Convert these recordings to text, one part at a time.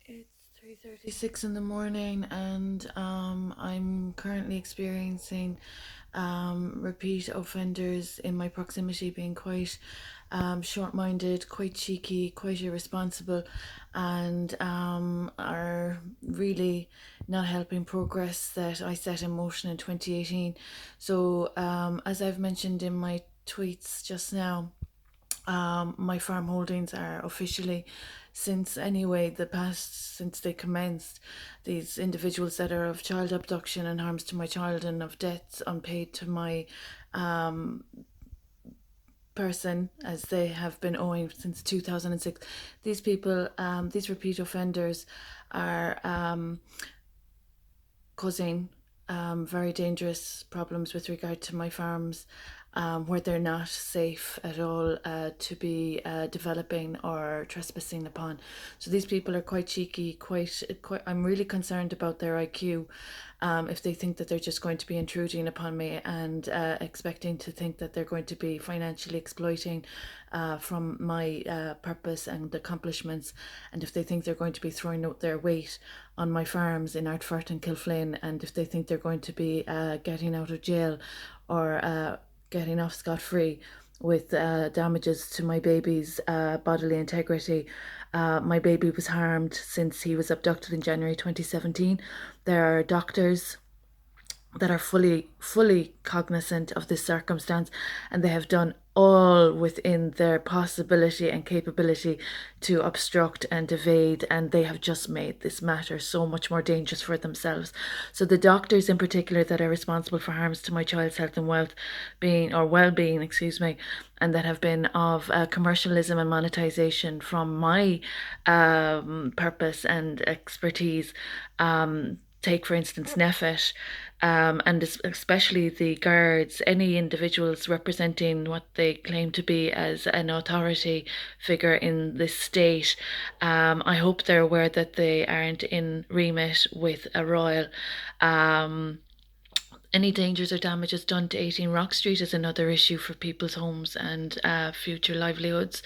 It's 3:36 in the morning, and I'm currently experiencing repeat offenders in my proximity being quite short-minded, quite cheeky, quite irresponsible, and are really not helping progress that I set in motion in 2018. So, as I've mentioned in my tweets just now, my farm holdings are officially, since anyway the past since they commenced, these individuals that are of child abduction and harms to my child and of debts unpaid to my um, person, as they have been owing since 2006. These people, these repeat offenders, are causing very dangerous problems with regard to my farms, where they're not safe at all to be developing or trespassing upon. So these people are quite cheeky, quite. I'm really concerned about their IQ. If they think that they're just going to be intruding upon me and expecting to think that they're going to be financially exploiting from my purpose and accomplishments, and if they think they're going to be throwing out their weight on my farms in Ardfert and Kilflynn, and if they think they're going to be getting out of jail or getting off scot-free with damages to my baby's bodily integrity. My baby was harmed since he was abducted in January 2017. There are doctors that are fully cognizant of this circumstance, and they have done all within their possibility and capability to obstruct and evade, and they have just made this matter so much more dangerous for themselves. So the doctors in particular that are responsible for harms to my child's health and wealth being or well-being, excuse me, and that have been of commercialism and monetization from my purpose and expertise. Take, for instance, Nefet, and especially the guards, any individuals representing what they claim to be as an authority figure in this state. I hope they're aware that they aren't in remit with a royal. Any dangers or damages done to 18 Rock Street is another issue for people's homes and future livelihoods.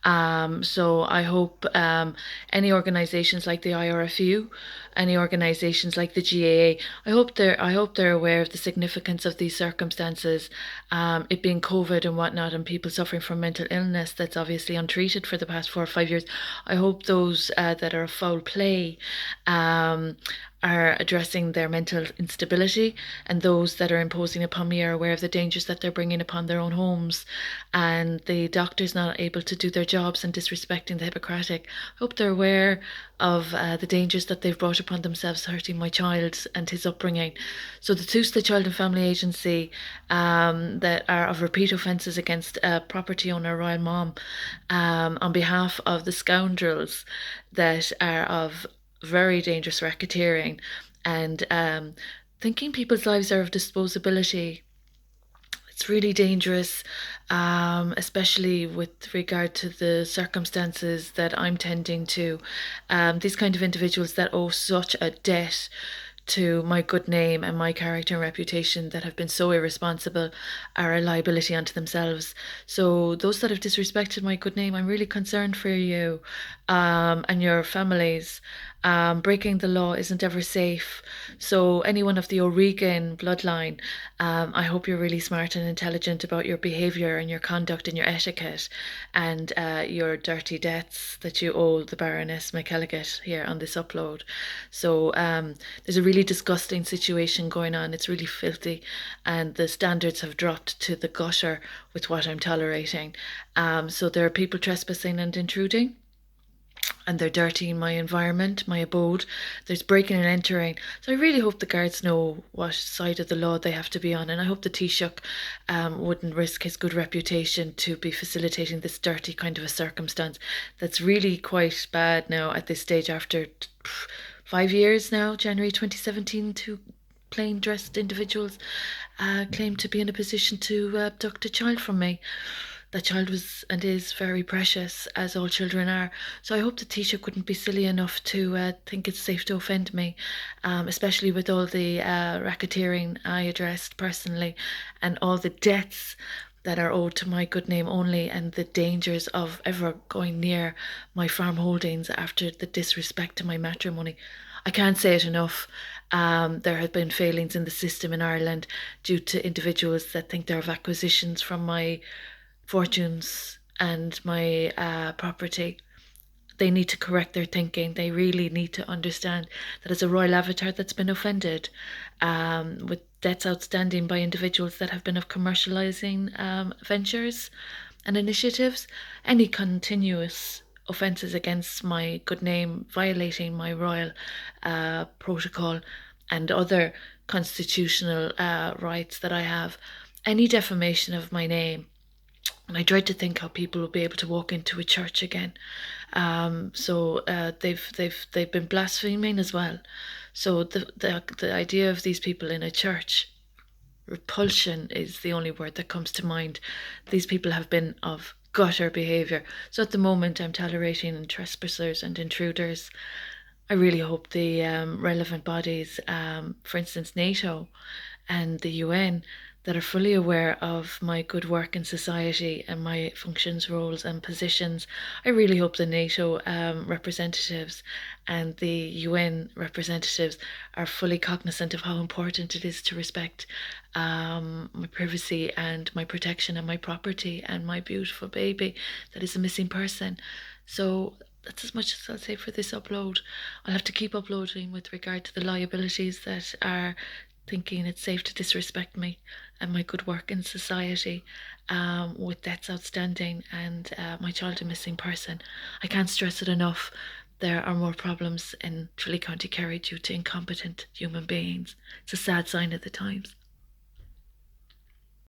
So I hope any organisations like the IRFU, any organisations like the GAA, I hope they're aware of the significance of these circumstances, it being COVID and whatnot, and people suffering from mental illness that's obviously untreated for the past 4 or 5 years. I hope those that are of foul play are addressing their mental instability, and those that are imposing upon me are aware of the dangers that they're bringing upon their own homes, and the doctors not able to do their jobs and disrespecting the Hippocratic. I hope they're aware of the dangers that they've brought upon themselves, hurting my child and his upbringing. So the TUSLA Child and Family Agency, that are of repeat offences against a property owner, Royal Mom, on behalf of the scoundrels that are of very dangerous racketeering and thinking people's lives are of disposability. It's really dangerous, especially with regard to the circumstances that I'm tending to. These kind of individuals that owe such a debt to my good name and my character and reputation, that have been so irresponsible, are a liability unto themselves. So those that have disrespected my good name, I'm really concerned for you and your families. Breaking the law isn't ever safe. So anyone of the O'Regan bloodline, I hope you're really smart and intelligent about your behaviour and your conduct and your etiquette, and your dirty debts that you owe the Baroness McElligott here on this upload. So there's a really disgusting situation going on. It's really filthy, and the standards have dropped to the gutter with what I'm tolerating. So there are people trespassing and intruding, and they're dirtying my environment, my abode. There's breaking and entering. So I really hope the guards know what side of the law they have to be on, and I hope the Taoiseach wouldn't risk his good reputation to be facilitating this dirty kind of a circumstance that's really quite bad now at this stage after 5 years now, January 2017, two plain dressed individuals claimed to be in a position to abduct a child from me. That child was and is very precious, as all children are. So I hope the Taoiseach wouldn't be silly enough to think it's safe to offend me, especially with all the racketeering I addressed personally and all the debts that are owed to my good name only, and the dangers of ever going near my farm holdings after the disrespect to my matrimony. I can't say it enough. There have been failings in the system in Ireland due to individuals that think they have acquisitions from my fortunes and my property. They need to correct their thinking. They really need to understand that as a royal avatar that's been offended, with debts outstanding by individuals that have been of commercializing ventures and initiatives, any continuous offences against my good name, violating my royal protocol and other constitutional rights that I have, any defamation of my name. And I dread to think how people will be able to walk into a church again. They've been blaspheming as well. So the idea of these people in a church, repulsion is the only word that comes to mind. These people have been of gutter behaviour. So at the moment, I'm tolerating trespassers and intruders. I really hope the relevant bodies, for instance, NATO and the UN, that are fully aware of my good work in society and my functions, roles, and positions. I really hope the NATO representatives and the UN representatives are fully cognizant of how important it is to respect my privacy and my protection and my property and my beautiful baby that is a missing person. So that's as much as I'll say for this upload. I'll have to keep uploading with regard to the liabilities that are thinking it's safe to disrespect me and my good work in society, with debts outstanding and my child a missing person. I can't stress it enough. There are more problems in Tralee County Kerry due to incompetent human beings. It's a sad sign of the times.